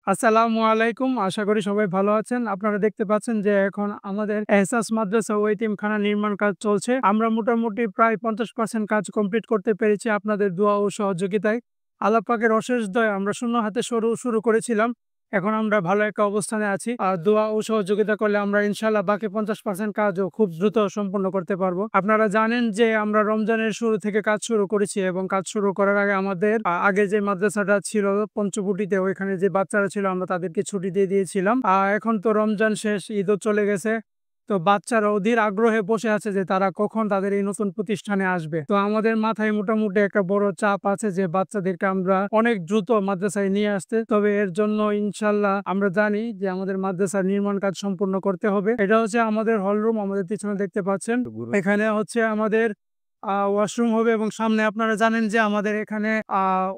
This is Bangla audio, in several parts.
আসসালামু আলাইকুম। আশা করি সবাই ভালো আছেন। আপনারা দেখতে পাচ্ছেন যে এখন আমাদের এহসাস মাদ্রাসা ও এতিমখানা নির্মাণ কাজ চলছে। আমরা মোটামুটি প্রায় ৫০% কাজ কমপ্লিট করতে পেরেছি আপনাদের দোয়া ও সহযোগিতায়। আল্লাহ পাকের অশেষ দয়ায় আমরা শূন্য হাতে শুরু করেছিলাম। এখন আমরা ভালো একটা অবস্থানে আছি। দোয়া ও সহযোগিতা করলে আমরা ইনশাআল্লাহ বাকি ৫০% কাজও খুব দ্রুত সম্পন্ন করতে পারবো। আপনারা জানেন যে আমরা রমজানের শুরু থেকে কাজ শুরু করেছি এবং কাজ শুরু করার আগে আমাদের আগে যে মাদ্রাসাটা ছিল পঞ্চবটিতে, ওইখানে যে বাচ্চারা ছিল আমরা তাদেরকে ছুটি দিয়ে দিয়েছিলাম। এখন তো রমজান শেষ, ঈদও চলে গেছে। তো বাচ্চারা অধীর আগ্রহে বসে আছে যে তারা কখন তাদের এই নতুন প্রতিষ্ঠানে আসবে। তো আমাদের মাথায় মোটামুটি একটা বড় চাপ আছে যে বাচ্চাদেরকে আমরা অনেক দ্রুত মাদ্রাসায় নিয়ে আসতে। তবে এর জন্য ইনশাল্লাহ আমরা জানি যে আমাদের মাদ্রাসার নির্মাণ কাজ সম্পূর্ণ করতে হবে। এটা হচ্ছে আমাদের হল রুম, আমাদের পিছনে দেখতে পাচ্ছেন। এখানে হচ্ছে আমাদের ওয়াশরুম হবে এবং সামনে আপনারা জানেন যে আমাদের এখানে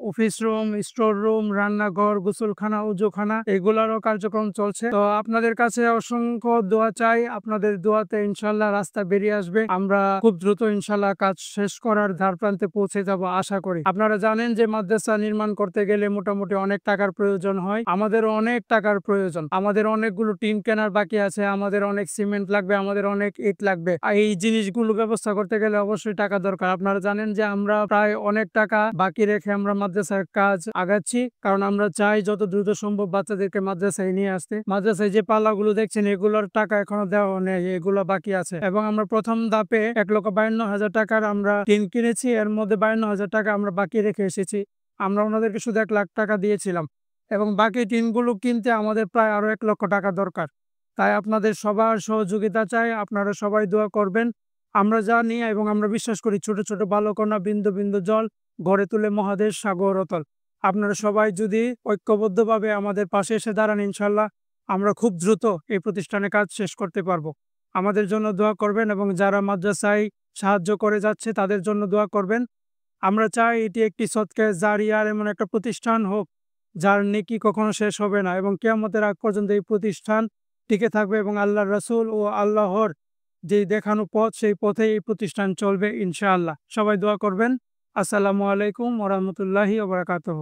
অফিস রুম, স্টোর রুম, রান্নাঘর, গোসলখানা, উজুখানা এগুলারও কার্যক্রম চলছে। তো আপনাদের কাছে অসংখ্য দোয়া চাই। আপনাদের দোয়াতে ইনশাল্লাহ রাস্তা বেরিয়ে আসবে। আমরা খুব দ্রুত ইনশাল্লাহ কাজ শেষ করার ধারপ্রান্তে পৌঁছে যাব আশা করি। আপনারা জানেন যে মাদ্রাসা নির্মাণ করতে গেলে মোটামুটি অনেক টাকার প্রয়োজন হয়। আমাদেরও অনেক টাকার প্রয়োজন। আমাদের অনেকগুলো টিন কেনার বাকি আছে, আমাদের অনেক সিমেন্ট লাগবে, আমাদের অনেক ইট লাগবে। এই জিনিসগুলো ব্যবস্থা করতে গেলে অবশ্যই টাকা দরকার। আপনারা জানেন যে আমরা প্রায় অনেক টাকা বাকি রেখে আমরা মাদ্রাসার কাজ আগাচ্ছি, কারণ আমরা চাই যত দ্রুত সম্ভব বাচ্চাদেরকে মাদ্রাসায় নিয়ে আসতে। মাদ্রাসায় যে পাল্লাগুলো দেখছেন এগুলোর টাকা এখনো দেওয়া নেই, এগুলো বাকি আছে। এবং আমরা প্রথম ধাপে ১,৫২,০০০ টাকার আমরা টিন কিনেছি, এর মধ্যে ৫২,০০০ টাকা আমরা বাকি রেখে এসেছি। আমরা ওনাদেরকে শুধু ১,০০,০০০ টাকা দিয়েছিলাম এবং বাকি টিনগুলো কিনতে আমাদের প্রায় আরো ১,০০,০০০ টাকা দরকার। তাই আপনাদের সবার সহযোগিতা চাই। আপনারা সবাই দোয়া করবেন। আমরা জানি এবং আমরা বিশ্বাস করি ছোট ছোট বালকণা, বিন্দু বিন্দু জল গড়ে তুলে মহাদেশ সাগর অতল। আপনারা সবাই যদি ঐক্যবদ্ধভাবে আমাদের পাশে এসে দাঁড়ান, ইনশাল্লাহ আমরা খুব দ্রুত এই প্রতিষ্ঠানে কাজ শেষ করতে পারবো। আমাদের জন্য দোয়া করবেন এবং যারা মাদ্রাসায় সাহায্য করে যাচ্ছে তাদের জন্য দোয়া করবেন। আমরা চাই এটি একটি সদকায়ে জারিয়ার এমন একটা প্রতিষ্ঠান হোক যার নেকি কখনো শেষ হবে না এবং কিয়ামতের আগ পর্যন্ত এই প্রতিষ্ঠান টিকে থাকবে এবং আল্লাহর রাসূল ও আল্লাহর যেই দেখানো পথ সেই পথে এই প্রতিষ্ঠান চলবে ইনশাআল্লাহ। সবাই দোয়া করবেন। আসসালামু আলাইকুম ওয়া রাহমাতুল্লাহি ওয়া বারাকাতুহু।